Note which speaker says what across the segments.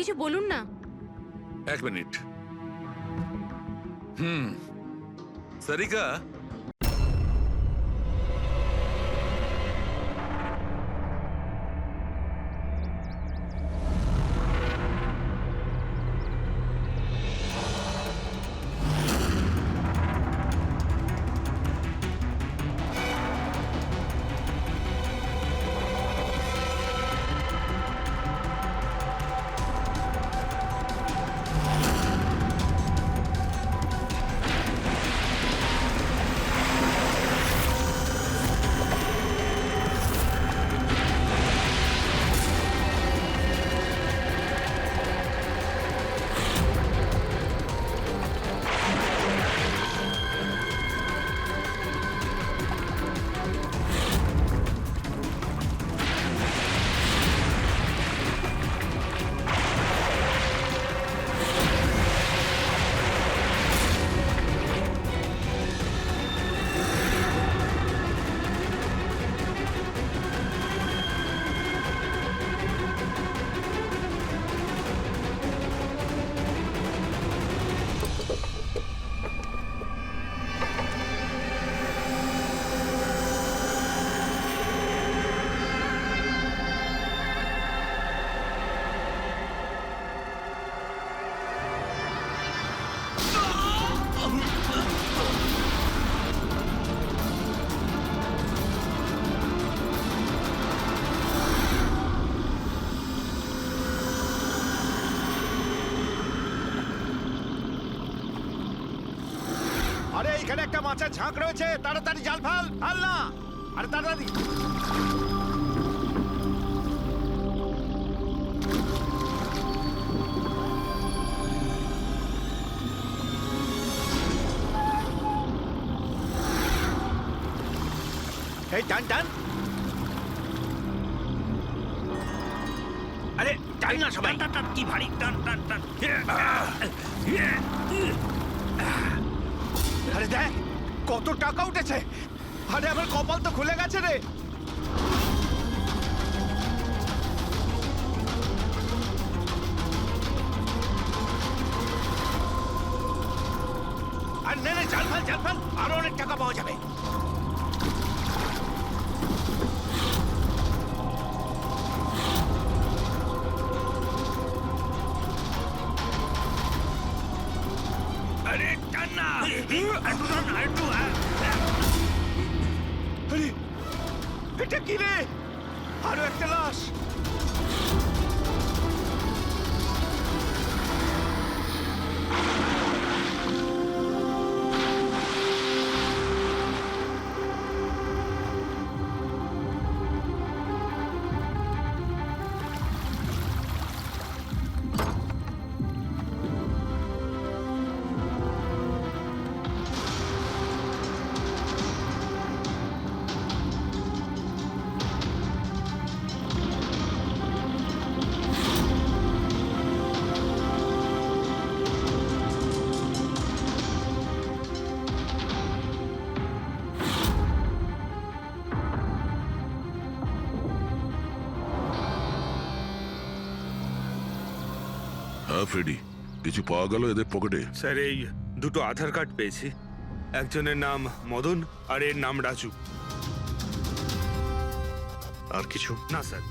Speaker 1: কিছু বলুন না।
Speaker 2: এক মিনিট। সারিকা,
Speaker 3: আরে এখানে একটা মাছের ঝাঁক রয়েছে, তাড়াতাড়ি জাল ফেল, ফেল না। আরে তাড়াতাড়ি। এই টান টান। আরে টান না সবাই। টান টান, কি ভারী, টান টান টান। আরে দেখ কত টাকা উঠেছে। আরে আমার কপাল তো খুলে গেছে রে। আর নে নে, জাল ফেল জাল ফেল, আরো অনেক টাকা পাওয়া যাবে। আরে টান না, একটু টান না, একটু। আরে এটা কি রে? আরো একটা লাশ।
Speaker 4: হ্যাঁ ফ্রেডি, কিছু পাওয়া গেল এদের পকেটে?
Speaker 5: স্যার, এই দুটো আধার কার্ড পেয়েছি। একজনের নাম মদন আর এর নাম রাজু।
Speaker 6: আর কিছু
Speaker 5: না স্যার,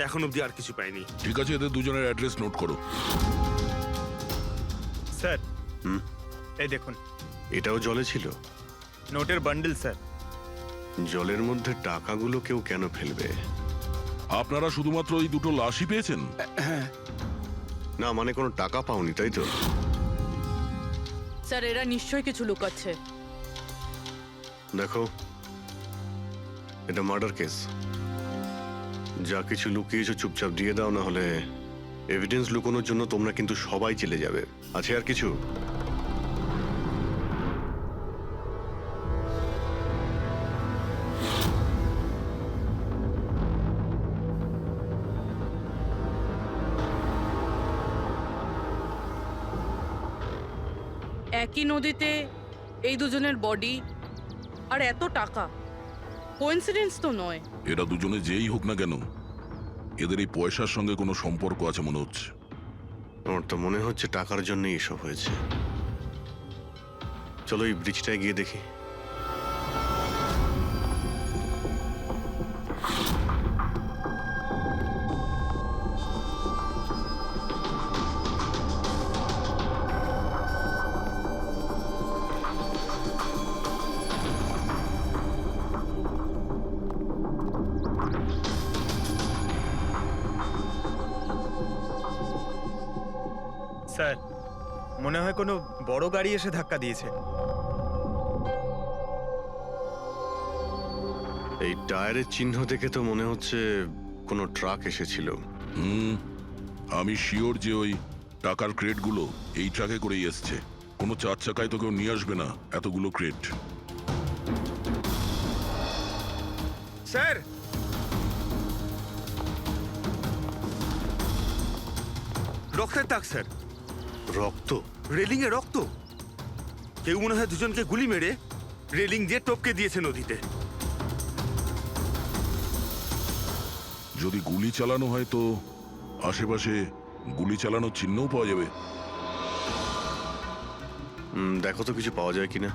Speaker 5: এখন অবধি আর কিছু পাইনি।
Speaker 4: ঠিক আছে, এদের দুজনের অ্যাড্রেস নোট করো।
Speaker 3: স্যার এই দেখুন,
Speaker 6: এটাও জলে ছিল?
Speaker 3: নোটের বান্ডেল স্যার।
Speaker 6: জলের মধ্যে টাকাগুলো কেউ কেন ফেলবে?
Speaker 4: আপনারা শুধুমাত্র ওই দুটো লাশই পেয়েছেন?
Speaker 6: না মানে কোনো টাকা পাওনি তাই তো?
Speaker 1: স্যার, এরা নিশ্চয়ই কিছু লুকাচ্ছে।
Speaker 6: দেখো, এটা মার্ডার কেস। যা কিছু লুকিয়েছো চুপচাপ দিয়ে দাও, না হলে এভিডেন্স লুকানোর জন্য তোমরা কিন্তু সবাই চলে যাবে। আছে আর কিছু?
Speaker 1: একই নদীতে এই দুজনের বডি আর এত টাকা, কোইন্সিডেন্স তো নয়।
Speaker 4: এরা দুজনে যেই হোক না কেন, এদের এই পয়সার সঙ্গে কোনো সম্পর্ক আছে মনে হচ্ছে।
Speaker 6: আমার তো মনে হচ্ছে টাকার জন্যই এসব হয়েছে। চলো এই ব্রিজটায় গিয়ে দেখি।
Speaker 3: স্যার, মনে হয় কোনো বড় গাড়ি এসে ধাক্কা দিয়েছে।
Speaker 6: এই টায়ারের চিহ্ন দেখে তো মনে হচ্ছে কোনো ট্রাক এসেছিল।
Speaker 4: আমি শিওর যে ওই টাকার ক্রেটগুলো এই ট্রাকে করেই এসছে। কোনো চার চাকায় তো কেউ নিয়ে আসবে না এতগুলো ক্রেট।
Speaker 5: স্যার, রক্তের দাগ স্যার,
Speaker 6: রক্ত?
Speaker 5: রেলিং এ রক্ত। কেউ মনে হয় দুজনকে গুলি মেরে রেলিং দিয়ে টপকে দিয়েছে নদীতে।
Speaker 4: যদি গুলি চালানো হয় তো আশেপাশে গুলি চালানোর চিহ্নও পাওয়া যাবে।
Speaker 6: দেখো তো কিছু পাওয়া যায় কিনা।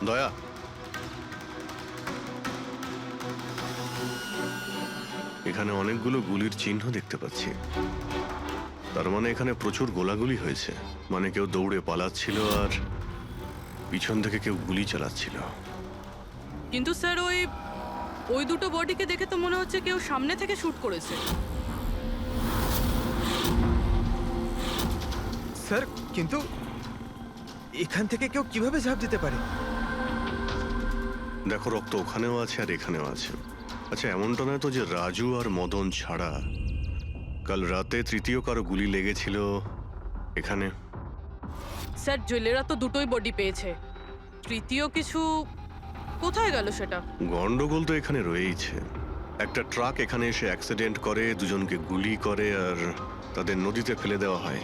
Speaker 6: দয়া, এখানে অনেকগুলো গুলির চিহ্ন দেখতে পাচ্ছি। তার মানে এখানে প্রচুর গোলাগুলি হয়েছে। মানে কেউ দৌড়ে পালাচ্ছিল আর পিছন থেকে কেউ গুলি চালাচ্ছিল।
Speaker 1: কিন্তু স্যার ওই দুটো বডিকে দেখে তো মনে হচ্ছে কেউ সামনে থেকে শুট করেছে।
Speaker 3: স্যার, কিন্তু এখান থেকে কেউ কিভাবে ঝাঁপ দিতে পারে?
Speaker 6: দেখো, রক্ত ওখানেও আছে আর এখানেও আছে। আচ্ছা, এমনটা নয় তো যে রাজু আর মদন ছাড়া কাল রাতে তৃতীয় কারো গুলি লেগেছিল এখানে?
Speaker 1: স্যার, জেলেরা তো দুটোই বডি পেয়েছে। তৃতীয় কিছু কোথায় গেল সেটা?
Speaker 6: গন্ডগোল তো এখানে রয়েইছে। একটা ট্রাক এখানে এসে অ্যাক্সিডেন্ট করে, দুজনকে গুলি করে আর তাদের নদীতে ফেলে দেওয়া হয়।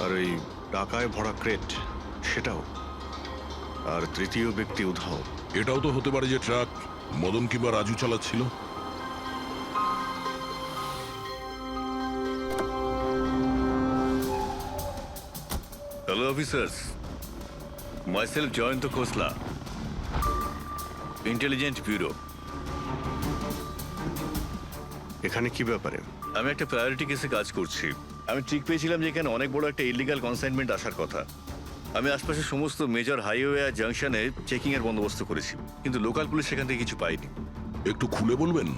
Speaker 6: আর ওই টাকায় ভরা ক্রেট সেটাও। আর তৃতীয় ব্যক্তি উধাও।
Speaker 4: এটাও তো হতে পারে যে ট্রাক মদন কিংবা রাজু চালাচ্ছিল।
Speaker 7: Hello officers, myself Jayanta Khosla, Intelligence Bureau.
Speaker 6: এখানে কি ব্যাপারে?
Speaker 7: আমি একটা প্রায়োরিটি কেসে কাজ করছি। আমি ঠিক পেয়েছিলাম যে এখানে অনেক বড় একটা ইলিগাল কনসাইনমেন্ট আসার কথা। আমি আশপাশের সমস্ত মেজর হাইওয়ে আর জাংশনে চেকিং এর বন্দোবস্ত করেছি, কিন্তু লোকাল পুলিশ সেখান থেকে কিছু পাইনি।
Speaker 4: একটু খুলে বলবেন?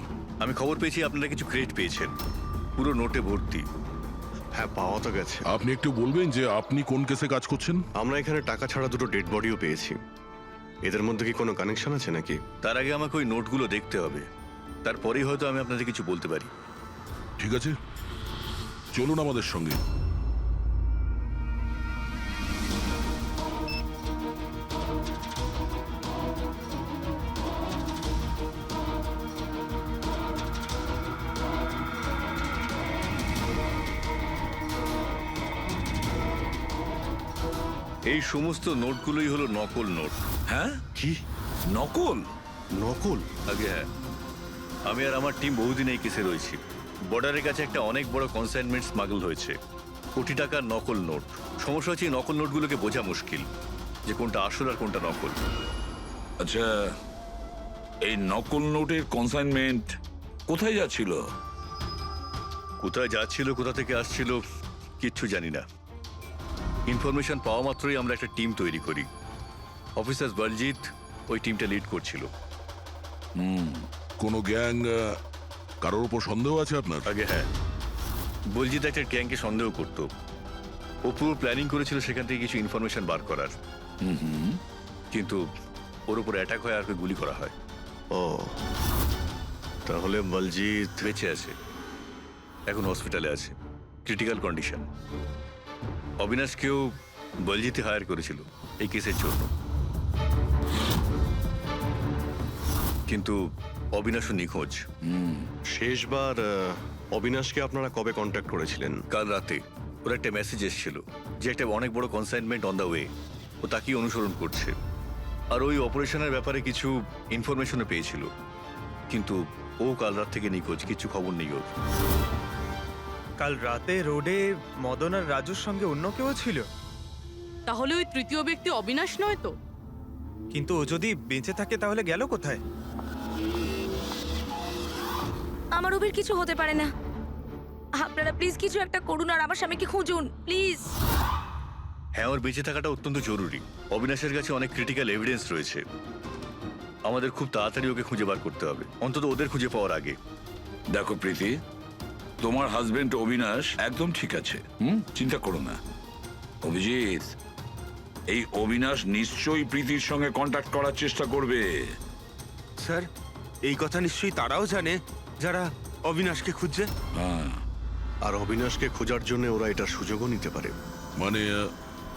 Speaker 7: আমি খবর পেয়েছি আপনারা কিছু ক্রেট পেয়েছেন, পুরো নোটে ভর্তি।
Speaker 6: হ্যাঁ, পাওয়া তো গেছে।
Speaker 4: আপনি একটু বলবেন যে আপনি কোন কেসে কাজ করছেন?
Speaker 6: আমরা এখানে টাকা ছাড়া দুটো ডেড বডিও পেয়েছি। এদের মধ্যে কি কোনো কানেকশন আছে নাকি?
Speaker 7: তার আগে আমাকে ওই নোটগুলো দেখতে হবে, তারপরেই হয়তো আমি আপনাদের কিছু বলতে পারি।
Speaker 4: ঠিক আছে, চলুন আমাদের সঙ্গে।
Speaker 7: এই সমস্ত নোটগুলোই হলো নকল নোট।
Speaker 2: হ্যাঁ?
Speaker 6: কি
Speaker 2: নকল?
Speaker 6: নকল?
Speaker 7: আগে হ্যাঁ, আমি আর আমার টিম বহুদিন এই কেসে রয়েছি। বর্ডারের কাছে একটা অনেক বড় কনসাইনমেন্ট স্মাগল হয়েছে, কোটি টাকার নকল নোট। সমস্যা হচ্ছে এই নকল নোটগুলোকে বোঝা মুশকিল যে কোনটা আসল আর কোনটা নকল।
Speaker 2: আচ্ছা, এই নকল নোটের কনসাইনমেন্ট কোথায় যাচ্ছিল?
Speaker 7: কোথায় যাচ্ছিল, কোথা থেকে আসছিল কিচ্ছু জানি না। ইনফরমেশন পাওয়া মাত্রই আমরা একটা টিম তৈরি করি। অফিসার বলজিৎ ওই টিমটা লিড করছিল।
Speaker 4: কোনো গ্যাং কারোর উপর সন্দেহ আছে আপনার?
Speaker 7: আগে হ্যাঁ, বলজিৎ একটা গ্যাংকে সন্দেহ করত। ও পুরো প্ল্যানিং করেছিল সেখান থেকে কিছু ইনফরমেশন বার করার। কিন্তু ওর উপর অ্যাটাক হয় আর ওকে গুলি করা হয়।
Speaker 6: ও, তাহলে বলজিৎ
Speaker 7: বেঁচে আছে, এখন হসপিটালে আছে, ক্রিটিক্যাল কন্ডিশন। অবিনাশকেও বলজিৎই হায়ার করেছিল এই কেসের জন্য, কিন্তু অবিনাশও নিখোঁজ।
Speaker 6: শেষবার অবিনাশকে আপনারা কবে কন্ট্যাক্ট করেছিলেন?
Speaker 7: কাল রাতে ওর একটা মেসেজ এসেছিল যে একটা অনেক বড় কনসাইনমেন্ট অন দ্য ওয়ে, ও তাকেই অনুসরণ করছে। আর ওই অপারেশনের ব্যাপারে কিছু ইনফরমেশনও পেয়েছিল, কিন্তু ও কাল রাত থেকে নিখোঁজ, কিছু খবর নেই ওর।
Speaker 3: কাল রাতে রোডে মদন আর রাজুর সঙ্গে অন্য কেউ ছিল,
Speaker 1: তাহলে ওই তৃতীয় ব্যক্তি অবিনাশ নয় তো?
Speaker 3: কিন্তু ও যদি বেঁচে থাকে তাহলে গেল কোথায়?
Speaker 8: আমার ওবের কিছু হতে পারে না। আপনারা প্লিজ কিছু একটা করুন আর আমার স্বামীকে খুঁজুন প্লিজ।
Speaker 7: হ্যাঁ, ওর বেঁচে থাকাটা অত্যন্ত জরুরি। অবিনাশের কাছে অনেক ক্রিটিক্যাল এভিডেন্স রয়েছে, আমাদের খুব তাড়াতাড়ি ওকে খুঁজে বার করতে হবে, অন্তত ওদের খুঁজে পাওয়ার আগে।
Speaker 2: দেখো প্রীতি, তোমার হাজবেন্ড অবিনাশ একদম ঠিক আছে, চিন্তা করো না। অভিজিৎ, এই অবিনাশ নিশ্চয়ই প্রীতির সঙ্গে কন্ট্যাক্ট করার চেষ্টা করবে।
Speaker 5: স্যার, এই কথা নিশ্চয়ই তারাও জানে যারা অবিনাশকে খুঁজছে।
Speaker 2: হ্যাঁ,
Speaker 6: আর অবিনাশকে খোঁজার জন্য ওরা এটার সুযোগও নিতে পারে।
Speaker 4: মানে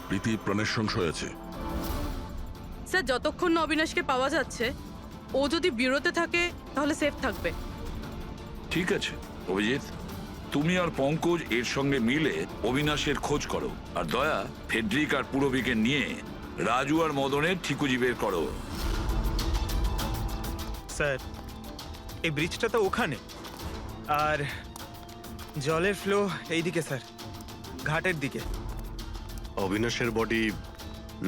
Speaker 4: প্রীতি প্রাণের সংশয় আছে।
Speaker 1: স্যার, যতক্ষণ না অবিনাশকে পাওয়া যাচ্ছে, ও যদি বিরতে থাকে তাহলে সেফ থাকবে।
Speaker 2: ঠিক আছে অভিজিৎ, তুমি আর পঙ্কজ এর সঙ্গে মিলে অবিনাশের খোঁজ করো, আর দয়া ফেডরিক আর পুরবিকে নিয়ে রাজু আর মদনের ঠিকুজি বের করো।
Speaker 3: স্যার, এই ব্রিজটা তো ওখানে, আর জলের ফ্লো এইদিকে স্যার, ঘাটের দিকে।
Speaker 6: অবিনাশের বডি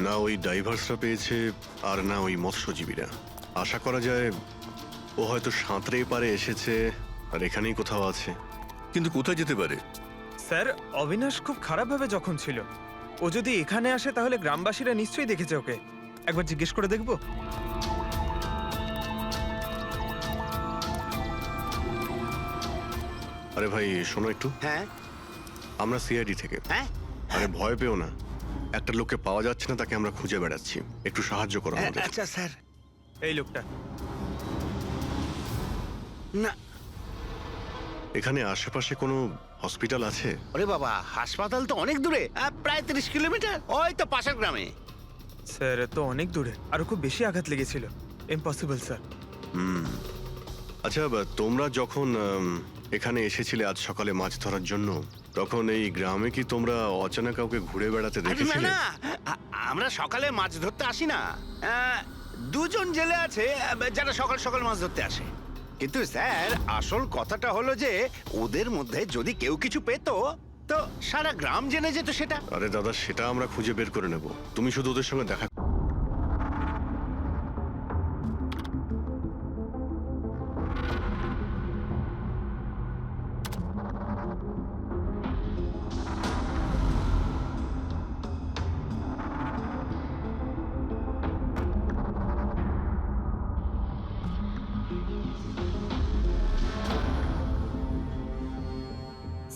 Speaker 6: না ওই ডাইভার্সরা পেয়েছে আর না ওই মৎস্যজীবীরা। আশা করা যায় ও হয়তো সাঁতরেই পারে এসেছে আর এখানেই কোথাও আছে।
Speaker 7: কিন্তু কোথায় যেতে পারে?
Speaker 3: স্যার, অবিনাশ খুব খারাপভাবে যখন ছিল, ও যদি এখানে আসে তাহলে গ্রামবাসীরা নিশ্চয়ই দেখেছে ওকে। একবার জিজ্ঞেস করে দেখবো।
Speaker 6: আরে ভাই শোনো একটু।
Speaker 9: হ্যাঁ
Speaker 6: আমরা সিআইডি থেকে।
Speaker 9: হ্যাঁ
Speaker 6: আরে ভয় পেও না, একটা লোককে পাওয়া যাচ্ছে না, তাকে আমরা খুঁজে বেড়াচ্ছি, একটু সাহায্য করো আমাদের।
Speaker 9: আচ্ছা স্যার।
Speaker 3: এই লোকটা
Speaker 9: না,
Speaker 6: এখানে আশেপাশে কোনো হসপিটাল আছে?
Speaker 9: ওরে বাবা, হাসপাতাল তো অনেক দূরে, প্রায় 30 কিলোমিটার, ওই তো পাশের গ্রামে।
Speaker 3: স্যার, তো অনেক দূরে, আরো খুব বেশি আঘাত লেগেছিল। Impossible sir.
Speaker 6: আচ্ছা, তোমরা যখন এখানে এসেছিলে আজ সকালে মাছ ধরার জন্য, তখন এই গ্রামে কি তোমরা অচেনা কাউকে ঘুরে বেড়াতে
Speaker 9: আরে না
Speaker 6: দেখেছিলে?
Speaker 9: না, আমরা সকালে মাছ ধরতে আসি না। দুজন জেলে আছে যারা সকাল সকাল মাছ ধরতে আসে। কিন্তু স্যার, আসল কথাটা হলো যে ওদের মধ্যে যদি কেউ কিছু পেতো তো সারা গ্রাম জেনে যেত সেটা।
Speaker 6: আরে দাদা, সেটা আমরা খুঁজে বের করে নেব, তুমি শুধু ওদের সঙ্গে দেখা।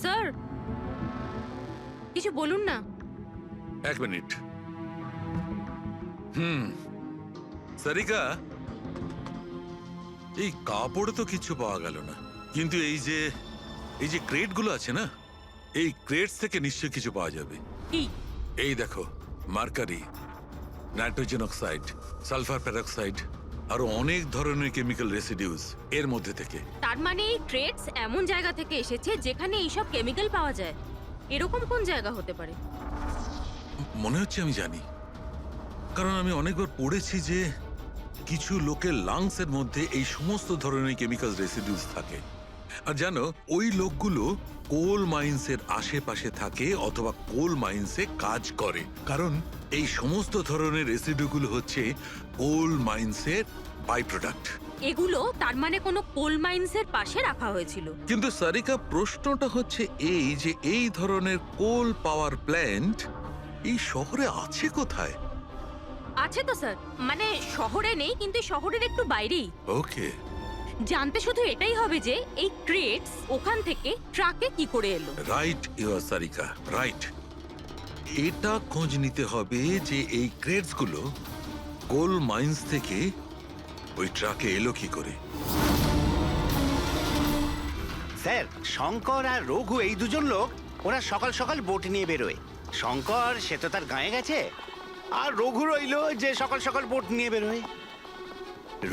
Speaker 8: স্যার, কিছু বলুন না।
Speaker 2: এক মিনিট। সারিকা, এই কাপড়ে তো কিছু পাওয়া গেল না, কিন্তু এই যে ক্রেট গুলো আছে না, এই ক্রেটস থেকে নিশ্চয়ই কিছু পাওয়া যাবে।
Speaker 1: কি?
Speaker 2: এই দেখো, mercury, nitrogen oxide, sulphur peroxide, আরো অনেক ধরনের কেমিক্যাল রেসিডিউস এর মধ্যে থেকে।
Speaker 8: তার মানে এই ট্রেডস এমন জায়গা থেকে এসেছে যেখানে এইসব কেমিক্যাল পাওয়া যায়। এরকম কোন জায়গা হতে পারে?
Speaker 2: মনে হচ্ছে আমি জানি, কারণ আমি অনেকবার পড়েছি যে কিছু লোকের লাংসের মধ্যে এই সমস্ত ধরনের কেমিক্যাল রেসিডিউস থাকে। আর জানো, ওই লোকগুলো কোল মাইন্সের আশেপাশে থাকে অথবা কোল মাইন্সে কাজ করে, কারণ এই সমস্ত ধরনের রেসিডিউগুলো হচ্ছে কোল মাইন্সের বাই প্রোডাক্ট।
Speaker 8: এগুলো তার মানে কোনো কোল মাইন্সের পাশে রাখা হয়েছিল।
Speaker 2: কিন্তু সারিকা, প্রশ্নটা হচ্ছে এই যে এই ধরনের কোল পাওয়ার প্ল্যান্ট এই শহরে আছে কোথায়?
Speaker 8: আছে তো স্যার, মানে শহরে নেই, কিন্তু শহরের একটু বাইরেই।
Speaker 2: ওকে,
Speaker 8: জানতে শুধু এটাই হবে যে এই ক্রেটস ওখান থেকে ট্রাকে কি করে এলো।
Speaker 2: Right your Sarika, right. এটা খোঁজ নিতে হবে যে এই ক্রেটস গুলো কোল মাইন্স থেকে ওই ট্রাকে এলো কি করে।
Speaker 9: স্যার, শঙ্কর আর রঘু এই দুজন লোক, ওরা সকাল সকাল বোট নিয়ে বেরোয়। শঙ্কর সে তো তার গায়ে গেছে, আর রঘু রইলো যে সকাল সকাল বোট নিয়ে বেরোয়।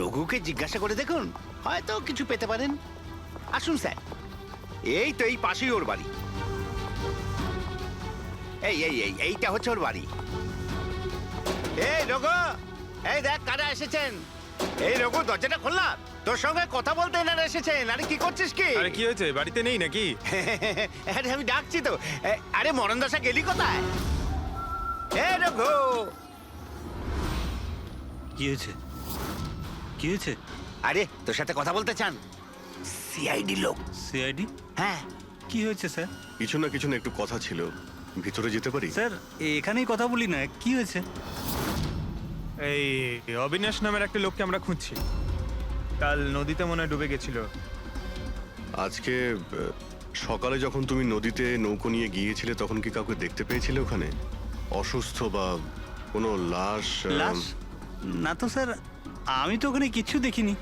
Speaker 9: রঘুকে জিজ্ঞাসা করে দেখুন, হয়তো কিছু পেতে পারেন। আসুন স্যার, এই তো এই পাশেই ওর বাড়ি। এইটা হচ্ছে ওর বাড়ি। এই রঘু, এই দেখ কারা এসেছেন। এই রঘু, দরজাটা খোল না, তোর সঙ্গে কথা বলতে এনারা এসেছেন। আরে কি করছিস কি?
Speaker 3: আরে কি হয়েছে, বাড়িতে নেই নাকি?
Speaker 9: আরে আমি ডাকছি তো। আরে মরণ দশা গেলি কোথায়? এ রঘু,
Speaker 7: কি হয়েছে? কি হয়েছে?
Speaker 9: আরে তোর সাথে কথা বলতে চান সিআইডি লোক।
Speaker 7: সিআইডি?
Speaker 9: হ্যাঁ,
Speaker 7: কি হয়েছে স্যার?
Speaker 6: কিছু না কিছু না, একটু কথা ছিল, ভিতরে যেতে পারি?
Speaker 7: স্যার এখানেই কথা বলি না, কি হয়েছে?
Speaker 3: এই অবিনাশ নামের একটা লোককে আমরা খুঁজছি। কাল নদীতে মনে হয় ডুবে গেছিল।
Speaker 6: আজকে সকালে যখন তুমি নদীতে নৌকো নিয়ে গিয়েছিলে তখন কি কাউকে দেখতে পেয়েছিলে ওখানে, অসুস্থ বা কোনো লাশ?
Speaker 7: লাশ? না তো স্যার, আমি তো ওখানে কিচ্ছু দেখিনি।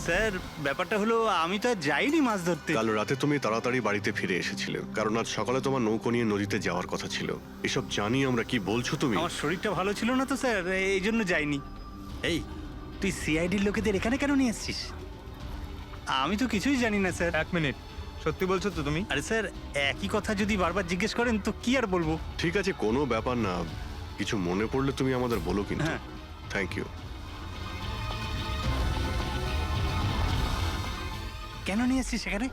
Speaker 7: স্যার ব্যাপারটা হলো আমি তো আর যাইনি মাছ ধরতে।
Speaker 6: কাল রাতে তুমি তাড়াতাড়ি বাড়িতে ফিরে এসেছিলে কারণ আজ সকালে তোমার নৌকো নিয়ে নদীতে যাওয়ার কথা ছিল। এসব জানি আমরা, কি বলছো তুমি?
Speaker 7: আমার শরীরটা ভালো ছিল না তো স্যার, এই জন্য যাইনি। এই তুই সিআইডির লোকেদের এখানে কেন নিয়ে এসছিস? আমি তো কিছুই জানি না স্যার।
Speaker 3: 1 মিনিট, সত্যি বলছো তো তুমি?
Speaker 7: আরে স্যার, একই কথা যদি বারবার জিজ্ঞেস করেন তো কি আর বলবো।
Speaker 6: ঠিক আছে, কোনো ব্যাপার না, কিছু মনে পড়লে তুমি আমাদের বলো কিন্তু।
Speaker 7: হ্যাঁ।
Speaker 6: Thank you.
Speaker 7: কেন নিয়ে এসছিস সেখানে?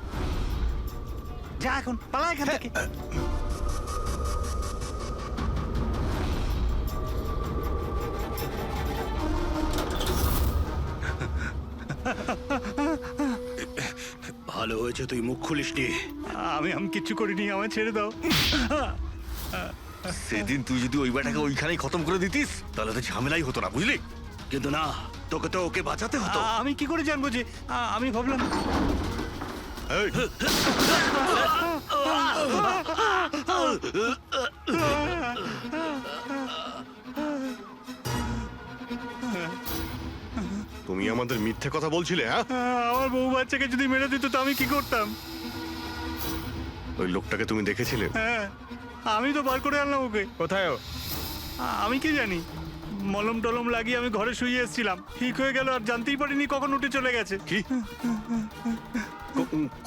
Speaker 7: যা এখন পালা এখান থেকে।
Speaker 9: ভালো হয়েছে তুই মুখ খুলিসনি।
Speaker 7: আমি কিচ্ছু করিনি, আমায় ছেড়ে দাও।
Speaker 10: সেদিন তুই যদি ওই বেটাকে ওইখানেই খতম করে দিতিস তাহলে তো ঝামেলাই হতো না, বুঝলি? কিন্তু না, তোকে তো ওকে বাঁচাতে হতো।
Speaker 7: আমি কি করে জানবো যে আমি ভাবলাম।
Speaker 6: এই, তুমি আমাদের মিথ্যে কথা বলছিলে? হ্যাঁ,
Speaker 7: আমার বউ বাচ্চাকে যদি মেরে দিত তো আমি কি করতাম?
Speaker 6: ওই লোকটাকে তুমি দেখেছিলে?
Speaker 7: হ্যাঁ, আমি তো বার করে আনলাম ওকে।
Speaker 3: কোথায় ও?
Speaker 7: আমি কি জানি, মলম টলম লাগিয়ে আমি ঘরে শুয়ে এসেছিলাম, ঠিক হয়ে গেল আর জানতেই পারিনি কখন উঠে চলে গেছে।
Speaker 6: কি?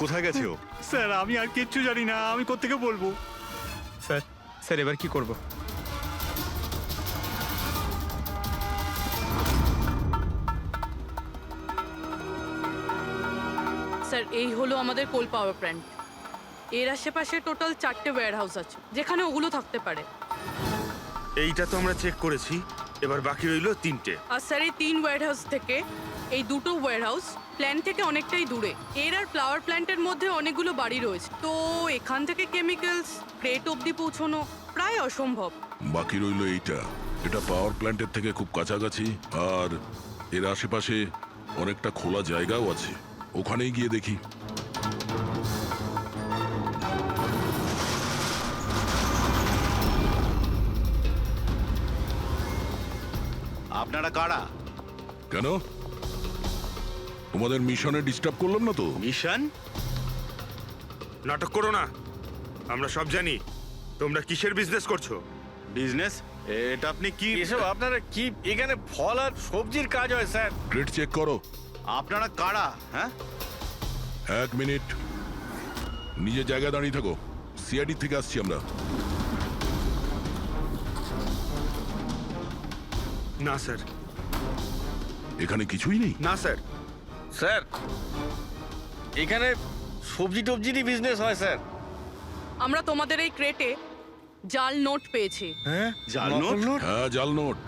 Speaker 6: কোথায় গেছে ও?
Speaker 7: স্যার আমি আর কিচ্ছু জানি না, আমি কোত্থেকে বলবো?
Speaker 3: স্যার, স্যার এবার কি করব?
Speaker 1: স্যার এই হলো আমাদের কোল পাওয়ার প্ল্যান্ট। এর আশেপাশে টোটাল 4টে ওয়্যার হাউস আছে যেখানে ওগুলো থাকতে পারে।
Speaker 5: এইটা তো আমরা চেক করেছি, এবার বাকি রইলো 3টে।
Speaker 1: আর স্যার এই 3 ওয়্যার হাউস থেকে এই 2টো ওয়্যার হাউস প্ল্যান্ট থেকে অনেকটাই দূরে। এর আর ফ্লাওয়ার প্ল্যান্টের মধ্যে অনেকগুলো বাড়ি রয়েছে, তো এখান থেকে কেমিক্যালস ক্রেট অবধি পৌঁছানো প্রায় অসম্ভব।
Speaker 4: বাকি রইল এইটা। এটা পাওয়ার প্ল্যান্টের থেকে খুব কাছাকাছি আর এর আশেপাশে অনেকটা খোলা জায়গাও আছে, ওখানেই গিয়ে দেখি।
Speaker 10: আপনারা কারা?
Speaker 4: কেন, তোমাদের মিশনে ডিস্টার্ব করলাম না তো?
Speaker 10: মিশন?
Speaker 5: নাটক করো না, আমরা সব জানি তোমরা কিসের বিজনেস করছো।
Speaker 10: বিজনেস? এটা আপনি কি এসব আপনারা কি এখানে ফল আর সবজির কাজ হয় স্যার?
Speaker 4: ক্রেট চেক করো।
Speaker 10: আপনারা কারা? হ্যাঁ,
Speaker 4: 1 মিনিট, নিজের জায়গায় দাঁড়িয়ে থাকো। সিআইডি থেকে আসছি আমরা।
Speaker 5: না স্যার,
Speaker 4: এখানে কিছুই নেই।
Speaker 5: না স্যার।
Speaker 10: স্যার এখানে সবজি টবজিরই বিজনেস হয় স্যার।
Speaker 1: আমরা তোমাদের এই ক্রেটে জাল নোট পেয়েছি।
Speaker 10: হ্যাঁ, জাল নোট?
Speaker 4: হ্যাঁ, জাল নোট।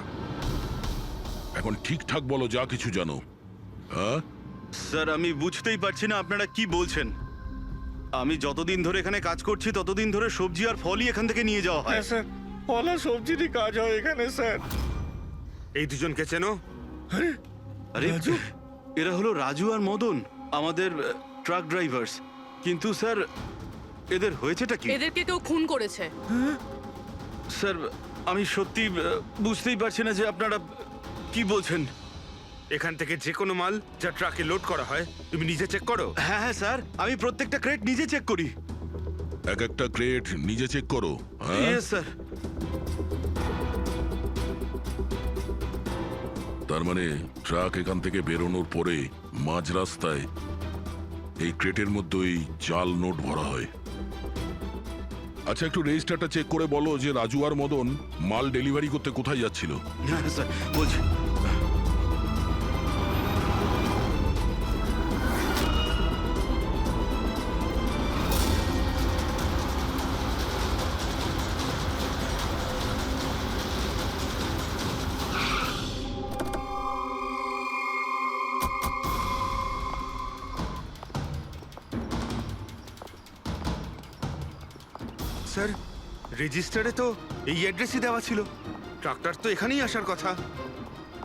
Speaker 4: এখন ঠিকঠাক বলো যা কিছু জানো। হ্যাঁ,
Speaker 10: স্যার আমি বুঝতেই পারছি না আপনারা কি বলছেন। আমি যতদিন ধরে এখানে কাজ করছি ততদিন ধরে সবজি আর ফলই এখান থেকে নিয়ে যাওয়া হয়। স্যার, ফল আর সবজিরই কাজ হয় এখানে স্যার।
Speaker 5: এই দুজনকে চেনো?
Speaker 10: আরে এরা হলো রাজু আর মদন, আমাদের ট্রাক ড্রাইভার্স। কিন্তু স্যার এদের হয়েছেটা কি?
Speaker 1: এদেরকে কেউ খুন করেছে।
Speaker 10: স্যার আমি সত্যি বুঝতেই পারছি না যে আপনারা কি বলছেন।
Speaker 5: এখান থেকে যে কোনো মাল যা ট্রাকে লোড করা হয় তুমি নিজে চেক করো।
Speaker 10: হ্যাঁ হ্যাঁ স্যার, আমি প্রত্যেকটা ক্রেট নিজে চেক করি।
Speaker 4: এক একটা ক্রেট নিজে চেক করো। হ্যাঁ
Speaker 10: ইয়েস স্যার।
Speaker 4: তার মানে ট্রাক এখান থেকে বেরোনোর পরে মাঝ রাস্তায় এই ক্রেটের মধ্যে ওই জাল নোট ভরা হয়। আচ্ছা, একটু রেজিস্টারটা চেক করে বলো যে রাজু আর মদন মাল ডেলিভারি করতে কোথায় যাচ্ছিল।
Speaker 10: হ্যাঁ স্যার, বলছি। স্যার, রেজিস্টারে তো এই অ্যাড্রেসই দেওয়া ছিল। ট্রাক্টর তো এখানেই আসার কথা।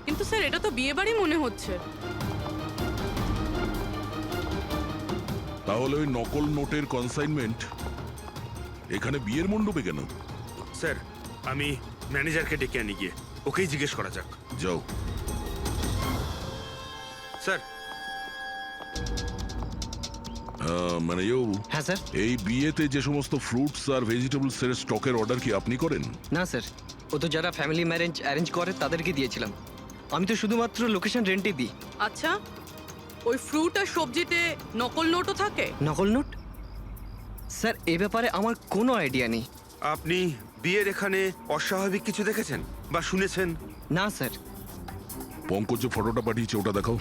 Speaker 1: কিন্তু স্যার এটা তো বিয়ে বাড়ি মনে হচ্ছে।
Speaker 4: তাহলে ওই নকল নোটের কনসাইনমেন্ট এখানে বিয়ের মণ্ডপে কেন?
Speaker 5: স্যার, আমি ম্যানেজারকে ডেকে আনি গিয়ে, ওকেই জিজ্ঞেস করা যাক।
Speaker 4: যাও।
Speaker 5: স্যার,
Speaker 4: ম্যানেজারবাবু,
Speaker 11: হ্যাঁ স্যার।
Speaker 4: এই বিয়েতে যে সমস্ত ফ্রুটস আর ভেজিটেবলস এর স্টকের অর্ডার কি আপনি করেন?
Speaker 11: না স্যার, ও তো যারা ফ্যামিলি ম্যারেজ অ্যারেঞ্জ করে তাদেরকে দিয়েছিলাম। আমি তো শুধুমাত্র লোকেশন রেন্টে দিই।
Speaker 1: আচ্ছা, ওই ফ্রুট আর সবজিতে নকল নোটও থাকে?
Speaker 11: নকল নোট? স্যার, এ ব্যাপারে আমার কোনো আইডিয়া নেই।
Speaker 5: আপনি বিয়ের এখানে অস্বাভাবিক কিছু দেখেছেন বা শুনেছেন?
Speaker 11: না স্যার।
Speaker 4: পঙ্কজ যে ফটোটা পাঠিয়েছে ওটা দেখাও।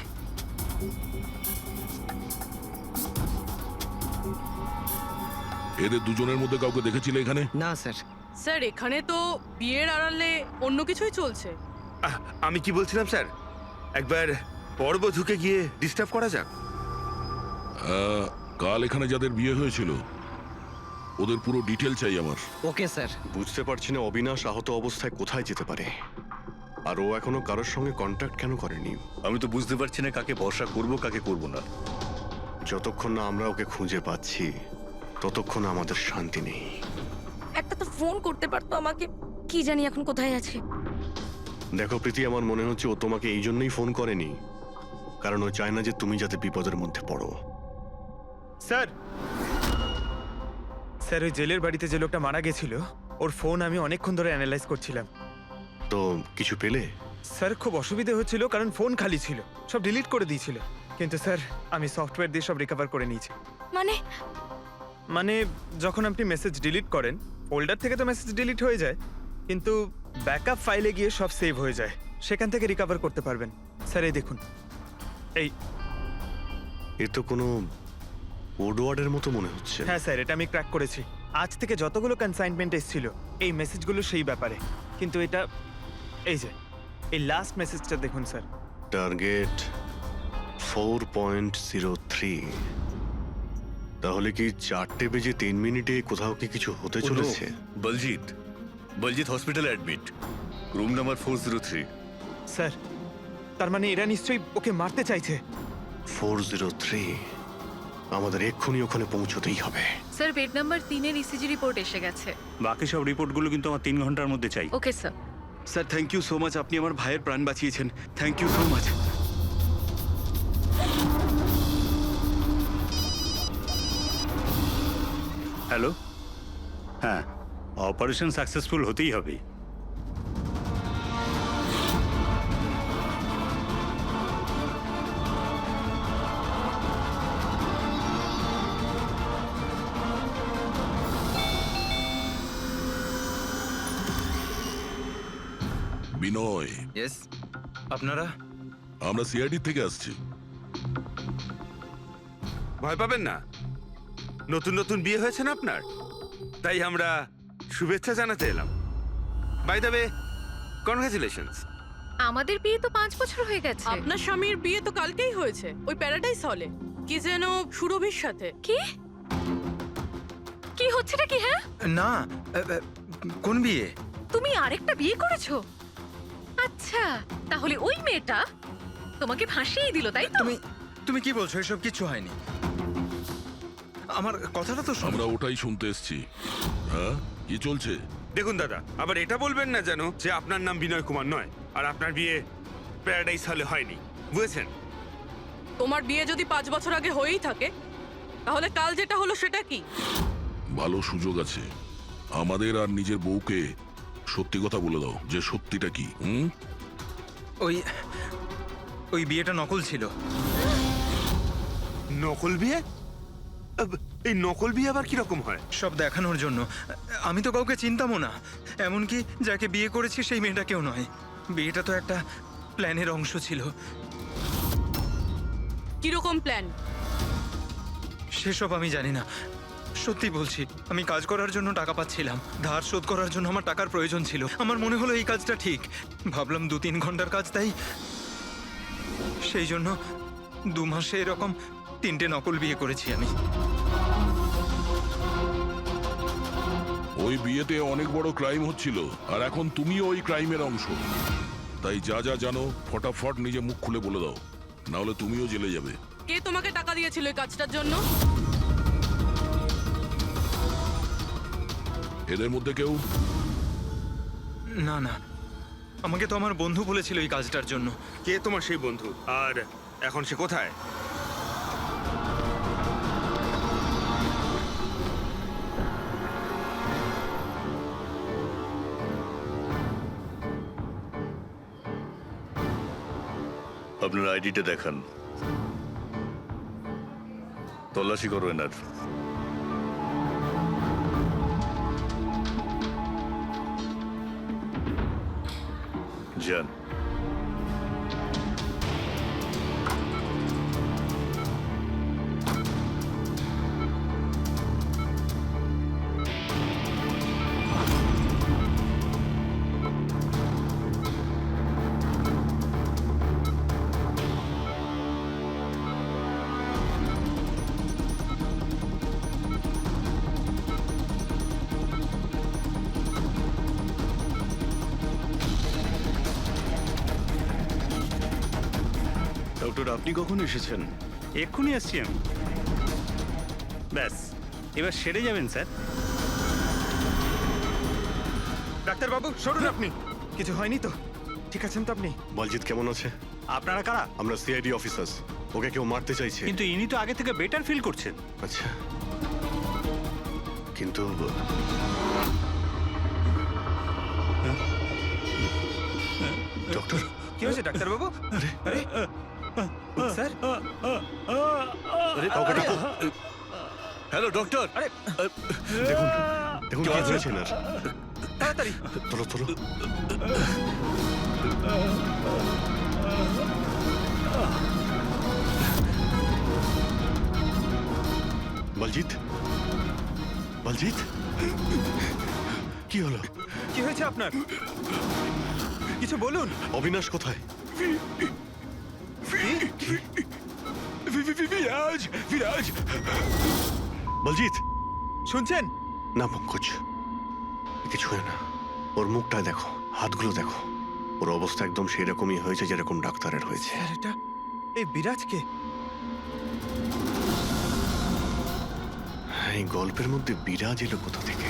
Speaker 4: এদের দুজনের মধ্যে কাউকে দেখেছিলে এখানে?
Speaker 11: না স্যার।
Speaker 1: স্যার এখানে তো বিয়ের আড়ালে অন্য কিছুই চলছে।
Speaker 5: আমি কি বলছিলাম স্যার, একবার পরবধূকে গিয়ে ডিস্টার্ব করা যাক।
Speaker 4: কাল এখানে যাদের বিয়ে হয়েছিল ওদের পুরো ডিটেল চাই আমার।
Speaker 11: Okay sir.
Speaker 6: বুঝতে পারছি না অবিনাশ আহত অবস্থায় কোথায় যেতে পারে, আর ও এখনো কারোর সঙ্গে কন্ট্যাক্ট কেন করেনি।
Speaker 7: আমি তো বুঝতে পারছি না কাকে ভরসা করব কাকে করব না।
Speaker 6: যতক্ষণ না আমরা ওকে খুঁজে পাচ্ছি ততক্ষণ আমাদের শান্তি নেই।
Speaker 8: একটা তো ফোন করতে পারতো আমাকে। কি জানি এখন কোথায় আছে।
Speaker 6: দেখো প্রীতি, আমার মনে হচ্ছে ও তোমাকে এই জন্যই ফোন করেনি, কারণ ও চায় না যে তুমি যাতে বিপদের মধ্যে পড়ো।
Speaker 3: স্যার, স্যার ওই জেলের বাড়িতে যে লোকটা মারা গেছিল ওর ফোন আমি অনেকক্ষণ ধরে অ্যানালাইজ করছিলাম।
Speaker 6: তো কিছু পেলে?
Speaker 3: স্যার খুব অসুবিধা হচ্ছিল কারণ ফোন খালি ছিল, সব ডিলিট করে দিয়েছিল। কিন্তু স্যার আমি সফটওয়্যার দিয়ে সব রিকভার করে নিয়েছি। মানে যখন আপনি মেসেজ ডিলিট করেন ফোল্ডার থেকে তো মেসেজ ডিলিট হয়ে যায়, কিন্তু ব্যাকআপ ফাইলে গিয়ে সব সেভ হয়ে যায়, সেখান থেকে রিকভার করতে পারবেন। স্যার এই দেখুন, এই
Speaker 6: এ তো কোনো কোডওয়ার্ডের মতো মনে হচ্ছে।
Speaker 3: হ্যাঁ স্যার, এটা আমি ক্র্যাক করেছি। আজ থেকে যতগুলো কনসাইনমেন্ট এসেছিল এই মেসেজগুলো সেই ব্যাপারে, কিন্তু এটা এই যে এই লাস্ট মেসেজটা দেখুন স্যার।
Speaker 6: টার্গেট 4.03। তাহলে কি 4:03 কোথাও কি কিছু হতে চলেছে?
Speaker 7: বলজিৎ হসপিটালে অ্যাডমিট, রুম নাম্বার 403।
Speaker 3: স্যার তার মানে এরা নিশ্চয়ই ওকে মারতে চাইছে।
Speaker 6: 403, আমাদের এক্ষুনি ওখানে পৌঁছতেই হবে।
Speaker 8: স্যার বেড নাম্বার 3 এর ইসিজি রিপোর্ট এসে গেছে।
Speaker 10: বাকি সব রিপোর্টগুলো কিন্তু আমার 3 ঘন্টার মধ্যে চাই।
Speaker 8: Okay sir.
Speaker 10: Sir thank you so much, আপনি আমার ভাইয়ের প্রাণ বাঁচিয়েছেন। Thank you so much. Hello, হ্যাঁ, অপারেশন সাকসেসফুল হতেই হবে।
Speaker 4: বিনয়,
Speaker 11: ইয়েস। আপনারা?
Speaker 4: আমরা সিআইডি থেকে আসছি।
Speaker 5: ভয় পাবেন না, নতুন নতুন বিয়ে হয়েছে না আপনার, তাই আমরা শুভেচ্ছা জানাতে এলাম। By the way, congratulations.
Speaker 8: আমাদের বিয়ে তো 5 বছর হয়ে গেছে।
Speaker 1: আপনার স্বামীর বিয়ে তো কালকেই হয়েছে, ওই প্যারাডাইস হলে, কি যেন সুরভির সাথে।
Speaker 8: কি কি হচ্ছেটা কি? হ্যাঁ
Speaker 3: না, কোন বিয়ে?
Speaker 8: তুমি আরেকটা বিয়ে করেছো? আচ্ছা, তাহলে ওই মেয়েটা তোমাকে ফাঁসিয়ে দিল, তাই তো?
Speaker 3: তুমি কি বলছো? এসব কিছু হয়নি। আমার কথাটা তো
Speaker 4: আমরা ওটাই শুনতে এসেছি। হ্যাঁ, কি চলছে?
Speaker 5: দেখুন দাদা, আবার এটা বলবেন না যেন যে আপনার নাম বিনয় কুমার নয় আর আপনার বিয়ে প্যারাডাইস হলে হয়নি, বুঝেছেন?
Speaker 1: তোমার বিয়ে যদি 5 বছর আগে হয়েই থাকে, তাহলে কাল যেটা হলো সেটা কি?
Speaker 4: ভালো সুযোগ আছে, আমাদের আর নিজের বউকে সত্যি কথা বলে দাও যে সত্যিটা কি।
Speaker 3: ওই বিয়েটা নকল ছিল।
Speaker 5: নকল বিয়ে? এই নকল বিয়ে আবার কিরকম হয়?
Speaker 3: সব দেখানোর জন্য। আমি তো কাউকে চিনতামও না, এমনকি যাকে বিয়ে করেছি সেই মেয়েটাকেও নয়। বিয়েটা তো একটা প্ল্যানের অংশ ছিল।
Speaker 1: কিরকম প্ল্যান?
Speaker 3: সেসব আমি জানি না, সত্যি বলছি। আমি কাজ করার জন্য টাকা পাচ্ছিলাম, ধার শোধ করার জন্য আমার টাকার প্রয়োজন ছিল। আমার মনে হলো এই কাজটা ঠিক, ভাবলাম 2-3 ঘন্টার কাজ, তাই সেই জন্য 2 মাসে এরকম 3টে নকল বিয়ে করেছি আমি।
Speaker 4: ওই বিয়েতে অনেক বড় ক্রাইম হচ্ছিল, আর এখন তুমিও ওই ক্রাইমের অংশ। তাই যা যা জানো ফটাফট নিজে মুখ খুলে বলে দাও, না হলে তুমিও জেলে যাবে।
Speaker 1: কে তোমাকে টাকা দিয়েছিল এই কাজটার জন্য?
Speaker 4: এদের মধ্যে কেউ?
Speaker 3: না না, আমাকে তো আমার বন্ধু বলেছিল এই কাজটার জন্য।
Speaker 5: কে তোমার সেই বন্ধু, আর এখন সে কোথায়?
Speaker 7: আপনার আইডিটা দেখান, তল্লাশি করো এনার। যান।
Speaker 10: ডক্টর, আপনি কখন এসেছেন? এক্ষুনি আসছি আমি। ব্যাস, এবার সেরে যাবেন স্যার।
Speaker 3: ডাক্তারবাবু সরুন আপনি। কিছু হয়নি তো? ঠিক আছেন তো আপনি?
Speaker 6: বলজিৎ কেমন আছে?
Speaker 10: আপনারা কারা?
Speaker 6: আমরা সিআইডি অফিসার্স। ওকে কেউ মারতে চাইছে।
Speaker 10: কিন্তু ইনি তো আগে থেকে বেটার ফিল করছেন।
Speaker 6: আচ্ছা, কিন্তু ডক্টর,
Speaker 3: কি হয়েছে ডাক্তারবাবু? আরে স্যার,
Speaker 6: কাউকে ডাকো।
Speaker 7: Hello doctor.
Speaker 3: আরে
Speaker 6: দেখুন দেখুন কি হয়েছে না।
Speaker 3: তাড়াতাড়ি।
Speaker 6: তোলো তোলো। বলজিৎ, বলজিৎ, কি হলো?
Speaker 3: কি হয়েছে আপনার? কিছু বলুন।
Speaker 6: অবিনাশ কোথায়? বলজিৎ,
Speaker 3: শুনছেন?
Speaker 6: না পঙ্কজ, কিছু হয় না। ওর মুখটা দেখো, হাতগুলো দেখো, ওর অবস্থা একদম সেই রকমই হয়েছে যেরকম ডাক্তারের হয়েছে।
Speaker 3: স্যার, এটা এই বিরাজকে?
Speaker 6: এই গল্পের মধ্যে বিরাজ এলো কোথা থেকে?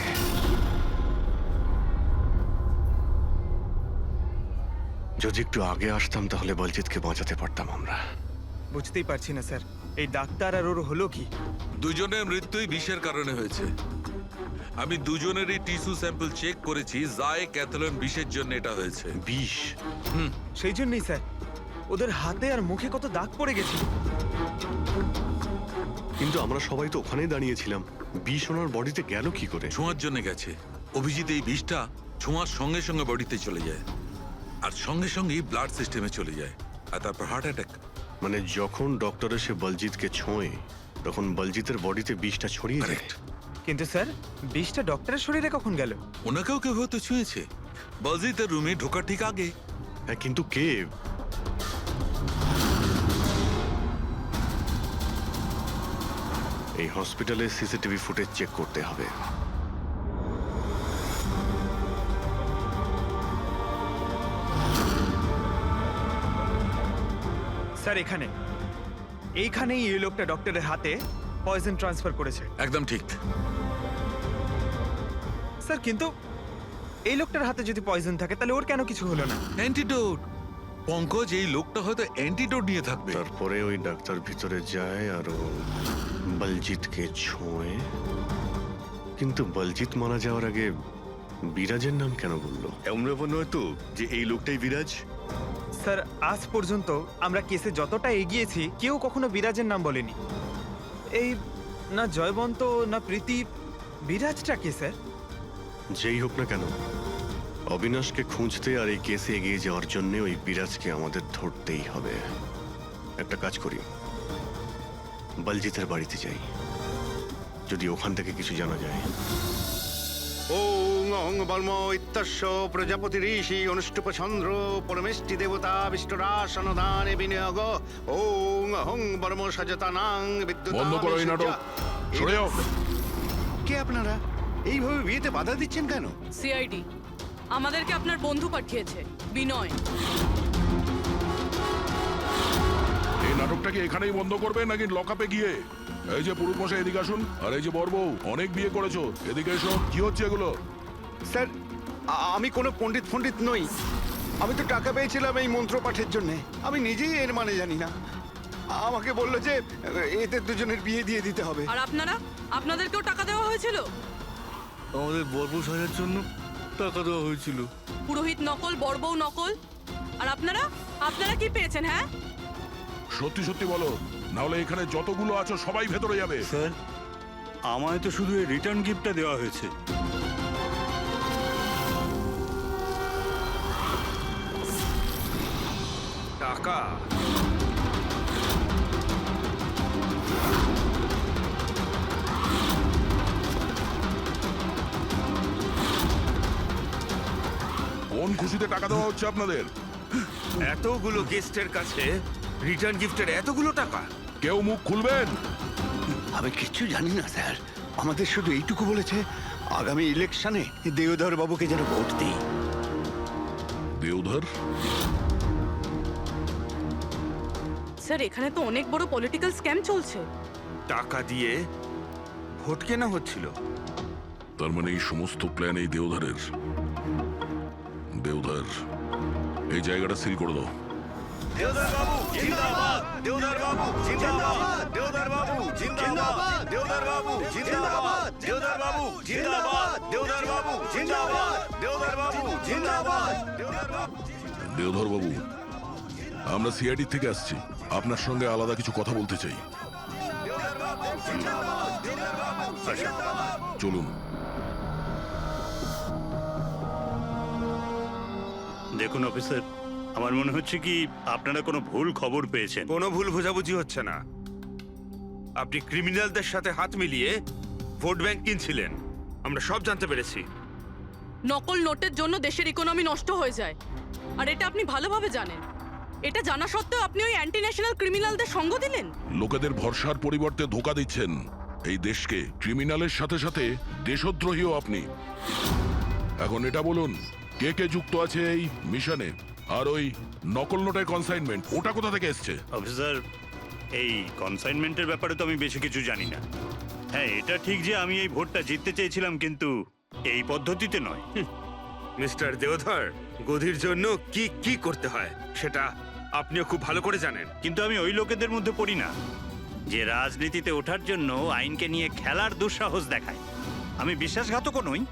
Speaker 6: যদি একটু আগে আসতাম তাহলে বলজিৎকে বাঁচাতে পারতাম আমরা।
Speaker 3: বুঝতেই পারছি না স্যার, এই ডাক্তার আর ওর হলো কি?
Speaker 2: দুজনের মৃত্যুই বিষের কারণে হয়েছে। আমি দুজনেরই টিস্যু স্যাম্পল চেক করেছি, জায় ক্যাথলন বিষের জন্য এটা হয়েছে।
Speaker 6: বিষ?
Speaker 3: সেই জন্যই স্যার, ওদের হাতে আর মুখে কত দাগ পড়ে গেছে।
Speaker 6: কিন্তু আমরা সবাই তো ওখানেই দাঁড়িয়েছিলাম, বিষ ওনার বডিতে গেল কি করে?
Speaker 2: ছোঁয়ার জন্য গেছে। অভিজিৎ, এই বিষটা ছোঁয়ার সঙ্গে সঙ্গে বডিতে চলে যায়, আর সঙ্গে সঙ্গেই ব্লাড সিস্টেমে চলে যায়, আর তারপর হার্ট অ্যাটাক।
Speaker 6: মানে যখন ডক্টর এসে বলজিৎকে ছোঁয়ে তখন বলজিতের বডিতে বিষটা ছড়িয়ে যায়।
Speaker 3: কিন্তু স্যার, বিষটা ডক্টরের শরীরে কখন গেল?
Speaker 2: ওনাকেও কেউ হয়তো ছুঁয়েছে, বলজিতের রুমে ঢোকার ঠিক আগে।
Speaker 6: হ্যাঁ, কিন্তু কে? এই হসপিটালে সিসিটিভি ফুটেজ চেক করতে হবে।
Speaker 3: স্যার, এইখানেই এই লোকটা ডক্টরের হাতে পয়জন ট্রান্সফার করেছে।
Speaker 2: একদম ঠিক।
Speaker 3: স্যার, কিন্তু এই লোকটার হাতে যদি পয়জন থাকে তাহলে ওর কেন কিছু হলো না?
Speaker 2: অ্যান্টিডোট। পঙ্কজ, এই লোকটা হয়তো অ্যান্টিডোট নিয়ে থাকবে।
Speaker 6: তারপরে ওই ডাক্তার ভিতরে যায় আর ও বলজিৎকে ছোঁয়ে। কিন্তু বলজিৎ মারা যাওয়ার আগে বিরাজের নাম কেন বললো?
Speaker 7: এমন ব্যাপার নয় তো যে এই লোকটাই বিরাজ?
Speaker 3: স্যার, আজ পর্যন্ত আমরা কেসে যতটা এগিয়েছি কেউ কখনো বিরাজের নাম বলেনি। এই না জয়বন্ত না প্রীতি, বিরাজটা কে স্যার?
Speaker 6: যেই হোক না কেন, অবিনাশকে খুঁজতে আর এই কেসে এগিয়ে যাওয়ার জন্য ওই বিরাজকে আমাদের ধরতেই হবে। একটা কাজ করি, বলজিতের বাড়িতে যাই, যদি ওখান থেকে কিছু জানা যায়।
Speaker 9: ওং অহং বর্ম ইত্যস্য প্রজাপতি ঋষি অনুষ্ঠুপ চন্দ্র পরমেষ্টি দেবতা বিষ্ণুরাসনদানে বিনিয়োগ ওং অহং বর্ম সজতানাং বিদ্যুৎ।
Speaker 4: বন্ধ করো এই নাটক, সরে যাও।
Speaker 9: কে আপনারা এইভাবে বিয়েতে বাধা দিচ্ছেন কেন?
Speaker 1: সিআইডি আমাদেরকে আপনার বন্ধু পাঠিয়েছে, বিনয়।
Speaker 4: এই নাটকটাকে এখানেই বন্ধ করবে নাকি লকআপে গিয়ে? এই যে পুরুষ মশাই এদিকে আসুন, আর এই যে বরবউ অনেক বিয়ে করেছো, এদিকে এসো। কি হচ্ছে এগুলো?
Speaker 9: স্যার আমি কোনো পণ্ডিত ফণ্ডিত নই, আমি তো টাকা পেয়েছিলাম এই মন্ত্র পাঠের জন্য, আমি নিজেই এর মানে জানি না। আমাকে বললো যে এদের দুজনের বিয়ে দিয়ে দিতে হবে।
Speaker 1: আর আপনারা, আপনাদেরকেও টাকা দেওয়া হয়েছিল?
Speaker 7: আমাদের বর্ব সাজার জন্য টাকা দেওয়া হয়েছিল।
Speaker 1: পুরোহিত নকল, বড়বউ নকল। আর আপনারা, আপনারা কি পেয়েছেন? হ্যাঁ,
Speaker 4: সত্যি সত্যি বলো, নাহলে এখানে যতগুলো আছো সবাই ভেতরে যাবে।
Speaker 10: স্যার আমায় তো শুধু এই রিটার্ন গিফটটা দেওয়া হয়েছে।
Speaker 5: টাকা?
Speaker 4: কোন খুশিতে টাকা দেওয়া হচ্ছে আপনাদের?
Speaker 5: এতগুলো গেস্টের কাছে রিটার্ন গিফটের এতগুলো টাকা?
Speaker 4: কেউ মুখ খুলবেন?
Speaker 9: আমি কিচ্ছু জানি না স্যার, আমাদের শুধু এইটুকু বলেছে আগামী ইলেকশনে দেওধর বাবুকে যেন ভোট দিই।
Speaker 4: দেওধর?
Speaker 1: স্যার এখানে তো অনেক বড় পলিটিক্যাল স্ক্যাম চলছে।
Speaker 5: টাকা দিয়ে ভোট কেনা হচ্ছিল?
Speaker 4: তার মানে এই সমস্ত প্ল্যান এই দেওধরের। দেওধর, এই জায়গাটা সিল করে দাও।
Speaker 7: দেওদার বাবু জিন্দাবাদ, দেওদার বাবু জিন্দাবাদ, দেওদার বাবু জিন্দাবাদ, দেওদার বাবু জিন্দাবাদ, দেওদার বাবু জিন্দাবাদ, দেওদার বাবু জিন্দাবাদ, দেওদার বাবু জিন্দাবাদ, দেওদার বাবু।
Speaker 4: দেওধর বাবু, আমরা সিআইডি থেকে আসছি, আপনার সঙ্গে আলাদা কিছু কথা বলতে চাই। চলুন।
Speaker 10: দেখুন অফিসার, আমার মনে হচ্ছে কি আপনারা কোনো ভুল খবর পেয়েছেন।
Speaker 5: কোনো ভুল বোঝাবুঝি হচ্ছে না। আপনি ক্রিমিনালদের সাথে হাত মিলিয়ে ভোট ব্যাংক কিনছিলেন, আমরা সব জানতে পেরেছি।
Speaker 1: নকল নোটের জন্য দেশের ইকোনমি নষ্ট হয়ে যায়, আর এটা আপনি ভালোভাবে জানেন। এটা জানা সত্ত্বেও আপনি ওই অ্যান্টি ন্যাশনাল ক্রিমিনালদের সঙ্গ দিলেন।
Speaker 4: লোকেদের ভরসার পরিবর্তে ধোঁকা দিচ্ছেন এই দেশকে। ক্রিমিনালের সাথে সাথে দেশদ্রোহীও আপনি। এখন এটা বলুন, কে কে যুক্ত আছে এই মিশনে? আর ওই নকল নোটের কনসাইনমেন্ট, ওটা কোথা থেকে এসছে?
Speaker 10: অফিসার, এই কনসাইনমেন্টের ব্যাপারে তো আমি বেশি কিছু জানি না। হ্যাঁ, এটা ঠিক যে আমি এই ভোটটা জিততে চেয়েছিলাম, কিন্তু এই পদ্ধতিতে নয়।
Speaker 5: মিস্টার দেওধর, গদির জন্য কি কি করতে হয় সেটা আপনিও খুব ভালো করে জানেন।
Speaker 10: কিন্তু আমি ওই লোকেদের মধ্যে পড়ি না যে রাজনীতিতে ওঠার জন্য আইনকে নিয়ে খেলার দুঃসাহস দেখায়। আমি বিশ্বাসঘাতকও নই,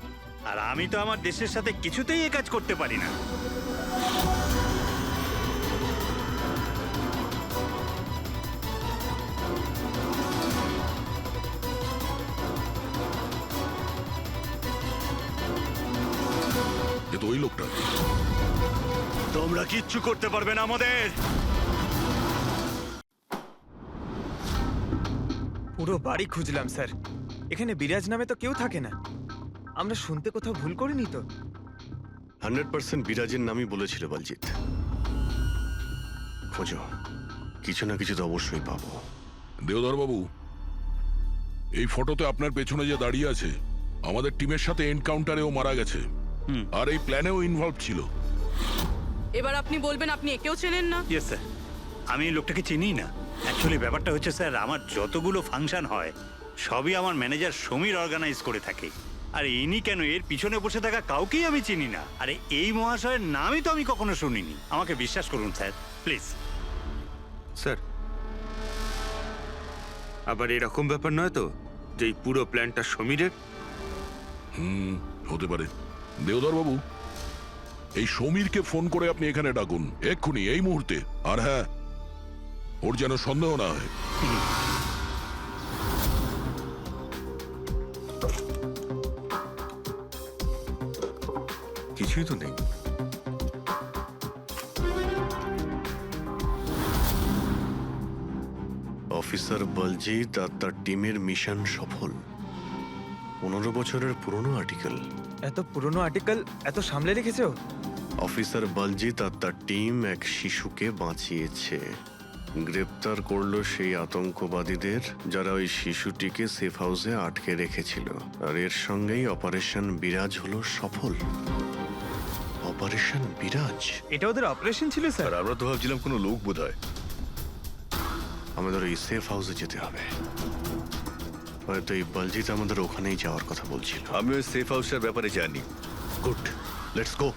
Speaker 10: আর আমি তো আমার দেশের সাথে কিছুতেই এ কাজ করতে পারি না।
Speaker 4: এ তো ওই লোকটা।
Speaker 10: তোমরা কিচ্ছু করতে পারবে না আমাদের।
Speaker 3: পুরো বাড়ি খুঁজলাম স্যার, এখানে বিরাজ নামে তো কেউ থাকে না। আমরা শুনতে কোথাও ভুল করিনি তো?
Speaker 6: 100% বিরাজের নামই বলেছিল বলজিৎ। খোঁজো, কিছু না কিছু তো অবশ্যই পাবো।
Speaker 4: দেওধর বাবু, এই ফটোতে আপনার পেছনে যে দাঁড়িয়ে আছে, আমাদের টিমের সাথে এনকাউন্টারেও মারা গেছে, আর এই প্ল্যানেও ইনভলভ ছিল।
Speaker 1: এবার আপনি বলবেন আপনি একেও চেনেন না?
Speaker 10: ইয়েস স্যার, আমি এই লোকটাকে চিনি না। অ্যাকচুয়ালি ব্যাপারটা হচ্ছে স্যার, আমার যতগুলো ফাংশন হয় সবই আমার ম্যানেজার সমীর অর্গানাইজ করে থাকে। আর ইনি কেন, এর পিছনে বসে থাকা কাউকেই আমি চিনি না। আরে এই মহাশয়ের নামই তো আমি কখনো শুনিনি। আমাকে বিশ্বাস করুন স্যার, প্লিজ।
Speaker 5: স্যার, আবার এরকম ব্যাপার নয় তো যে এই পুরো প্ল্যানটা সমীরের?
Speaker 4: হতে পারে। দেওধর বাবু, এই সমীরকে ফোন করে আপনি এখানে ডাকুন এক্ষুনি, এই মুহূর্তে। আর হ্যাঁ, ওর যেন সন্দেহ না হয়।
Speaker 7: কিছুই তো নেই।
Speaker 6: অফিসার বলজিৎ আর তার টিমের মিশন সফল। 15 বছরের পুরনো আর্টিকেল।
Speaker 3: এত পুরনো আর্টিকেল এত সামলে রেখেছো?
Speaker 6: অফিসার বলজিৎ আর তার টিম এক শিশুকে বাঁচিয়েছে। গ্রেপ্তার করলো সেই আতঙ্কবাদীদের যারা ওই শিশুটিকে সেফ হাউসে আটকে রেখেছিল। আর এর সঙ্গেই অপারেশন বিরাজ হলো সফল। অপারেশন বিরাজ।
Speaker 3: এটা ওদের অপারেশন ছিল
Speaker 7: আর
Speaker 3: স্যার?
Speaker 7: আমরা তো ভাবছিলাম কোনো লোক বোধ হয়।
Speaker 6: আমাদের ওই সেফ হাউসে যেতে হবে। হয়তো এই বলজিৎ আমাদের ওখানেই যাওয়ার কথা বলছিল।
Speaker 7: আমি ওই সেফ হাউসের ব্যাপারে জানি।
Speaker 6: Good, let's go.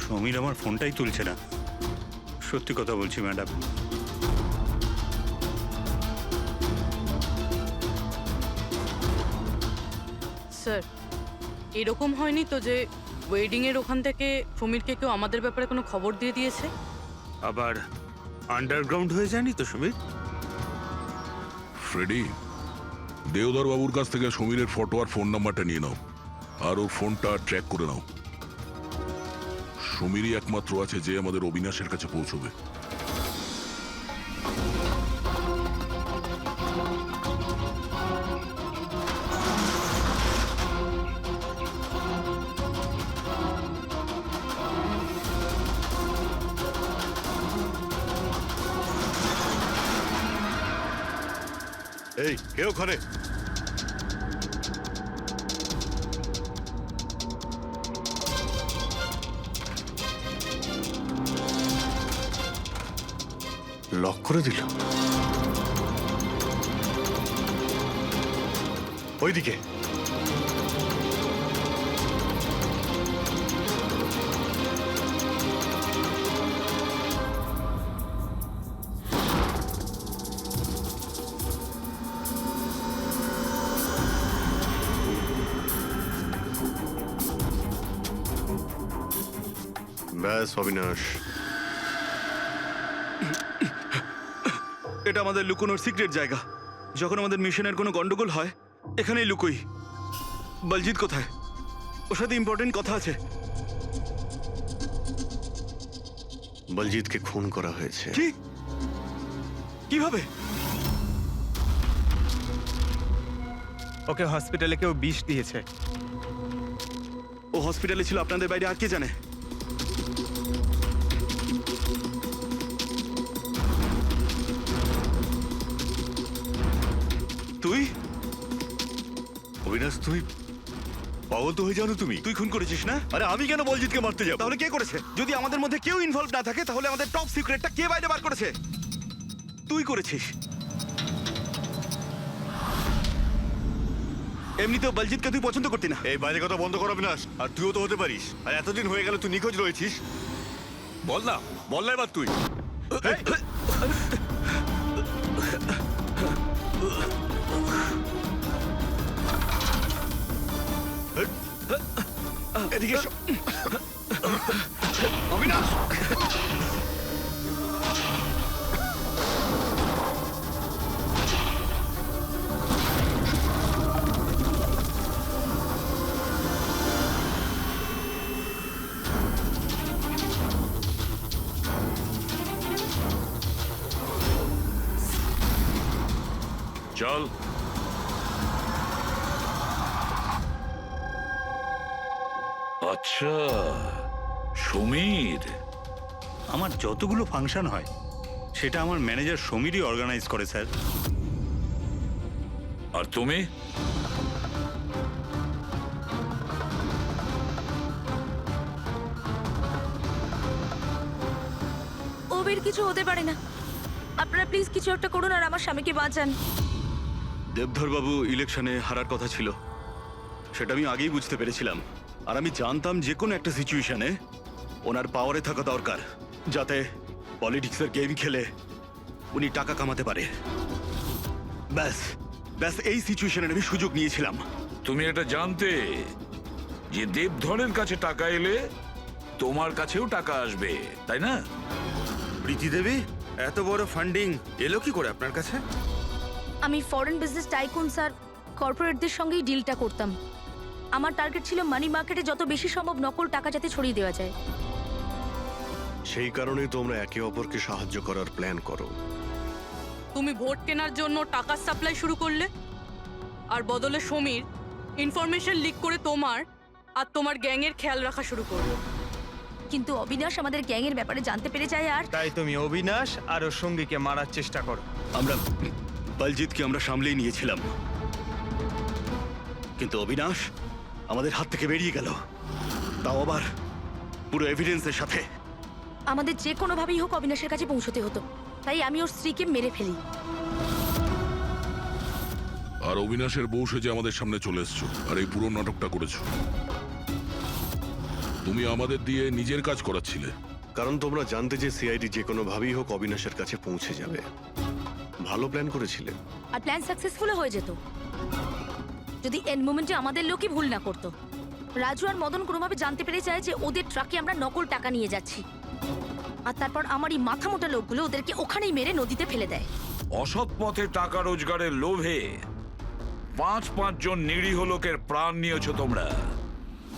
Speaker 10: সমীর আমার ফোনটাই তুলছে না। সত্যি কথা বলছি ম্যাডাম।
Speaker 1: স্যার, এরকম হয়নি তো যে ওয়েডিং এর ওখান থেকে সমীরকে কেউ আমাদের ব্যাপারে কোনো খবর দিয়ে দিয়েছে?
Speaker 5: আবার আন্ডারগ্রাউন্ড হয়ে যায়নি তো সমীর?
Speaker 4: ফ্রেডি, দেওধর বাবুর কাছ থেকে সমীরের ফটো আর ফোন নাম্বারটা নিয়ে নাও, আর ওর ফোনটা ট্র্যাক করে নাও। সমীরই একমাত্র আছে যে আমাদের অবিনাশের কাছে পৌঁছবে।
Speaker 6: এই কে ওখানে? লক করে দিল। ওইদিকে। ব্যাস অবিনাশ,
Speaker 3: এটা আমাদের লুকোনোর সিক্রেট জায়গা। যখন আমাদের মিশনের কোনো গন্ডগোল হয় এখানেই লুকোই। বলজিৎ কোথায়? ওর সাথে ইম্পর্টেন্ট কথা আছে।
Speaker 6: বলজিৎকে খুন করা হয়েছে।
Speaker 3: কি? কিভাবে? ওকে হসপিটালে কেউ বিষ দিয়েছে। ও হসপিটালে ছিল, আপনাদের বাইরে আর কে জানে? তুই?
Speaker 7: অবিনাশ, তুই পাগল তো হয়ে যাও না তুমি?
Speaker 3: তুই খুন করেছিস না?
Speaker 7: আরে আমি কেন বলজিৎকে মারতে যাব?
Speaker 3: তাহলে কে করেছে? যদি আমাদের মধ্যে কেউ ইনভলভ না থাকে তাহলে আমাদের টপ সিক্রেটটা কে বাইরে বার করেছে? তুই করেছিস। এমনিতেও বলজিৎকে তুই পছন্দ করতি না।
Speaker 7: এই বাইরে কথা বন্ধ কর অবিনাশ। আর তুইও তো হতে পারিস। আর এতদিন হয়ে গেল তুই নিখোঁজ রয়েছিস। বল না, বল না এবার তুই।
Speaker 6: এদিকে এসো। অবিনাশ,
Speaker 4: চল।
Speaker 2: আচ্ছা, সমীর।
Speaker 10: আমার যতগুলো ফাংশন হয় সেটা আমার ম্যানেজার সমীরই অর্গানাইজ করে স্যার।
Speaker 2: আর তুমি?
Speaker 8: ওবের কিছু হতে পারে না। আপনারা প্লিজ কিছু একটা করুন আর আমার স্বামীকে বাঁচান।
Speaker 3: দেবধর বাবু ইলেকশনে হারার কথা ছিল, সেটা আমি আগেই বুঝতে পেরেছিলাম। আর আমি জানতাম যে কোনো একটা সিচুয়েশনে ওনার পাওয়ারে থাকা দরকার, যাতে পলিটিক্সের গেম খেলে উনি টাকা কামাতে পারে। ব্যাস ব্যাস এই সিচুয়েশনের আমি সুযোগ নিয়েছিলাম।
Speaker 2: তুমি এটা জানতে যে দেবধরের কাছে টাকা এলে
Speaker 12: তোমার কাছেও টাকা আসবে, তাই না?
Speaker 5: প্রীতি দেবী, এত বড় ফান্ডিং এলো কি করে আপনার কাছে?
Speaker 8: আমি ফরেন বিজনেস টাইকুনস আর কর্পোরেটদের সঙ্গেই ডিলটা করতাম। আমার টার্গেট ছিল মানি মার্কেটে যত বেশি সম্ভব নকল টাকা যাতে ছড়িয়ে দেওয়া যায়।
Speaker 6: সেই কারণেই তোমরা একে অপরকে সাহায্য করার প্ল্যান করো।
Speaker 1: তুমি ভোট কেনার জন্য টাকার সাপ্লাই শুরু করলে, আর বদলে সমীর ইনফরমেশন লিক করে তোমার আর তোমার গ্যাংয়ের খেয়াল রাখা শুরু করলো।
Speaker 8: কিন্তু অবিনাশ আমাদের গ্যাংয়ের ব্যাপারে জানতে পেরে যায় আর
Speaker 3: তাই তুমি অবিনাশ আর ওর সঙ্গীকে মারার চেষ্টা করো।
Speaker 7: আমরা বলজিৎকে আমরা সামলেই নিয়েছিলাম, কিন্তু অবিনাশ আমাদের হাত থেকে বেরিয়ে গেল, তাও আবার পুরো এভিডেন্সের সাথে।
Speaker 8: আমাদের যে কোনোভাবেই হোক অবিনাশের কাছে পৌঁছতে হতো, তাই আমি ওর স্ত্রীকে মেরে ফেলি।
Speaker 4: আর অবিনাশের বউ সেজে আমাদের সামনে চলে এসছো আর এই পুরো নাটকটা করেছো। তুমি আমাদের দিয়ে নিজের কাজ করাচ্ছিলে।
Speaker 6: কারণ তোমরা জানতে যে সিআইডি যে কোনোভাবেই হোক অবিনাশের কাছে পৌঁছে যাবে। ভালো প্ল্যান করেছিলে।
Speaker 8: আর প্ল্যান সাকসেসফুল হয়ে যেত যদি এন্ড মোমেন্টে আমাদের লোকই ভুল না করতো। রাজু আর মদন কোনোভাবে জানতে পেরে যায় যে ওদের ট্রাকে আমরা নকল টাকা নিয়ে যাচ্ছি, আর তারপর আমার এই মাথা মোটা লোকগুলো ওদেরকে ওখানেই মেরে নদীতে ফেলে দেয়।
Speaker 12: অসৎ পথে টাকা রোজগারের লোভে 5 জন নিরীহ লোকের প্রাণ নিয়েছো তোমরা,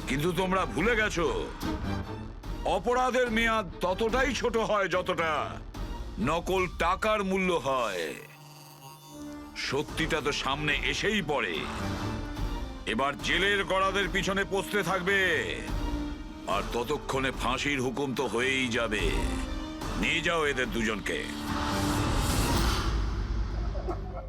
Speaker 12: কিন্তু তোমরা ভুলে গেছো অপরাধের মেয়াদ ততটাই ছোট হয় যতটা নকল টাকার মূল্য হয়। সত্যিটা তো সামনে এসেই পড়ে। এবার জেলের গড়াদের পিছনে পৌঁছতে থাকবে, আর ততক্ষণে ফাঁসির হুকুম তো হয়েই যাবে। নিয়ে যাও এদের দুজনকে।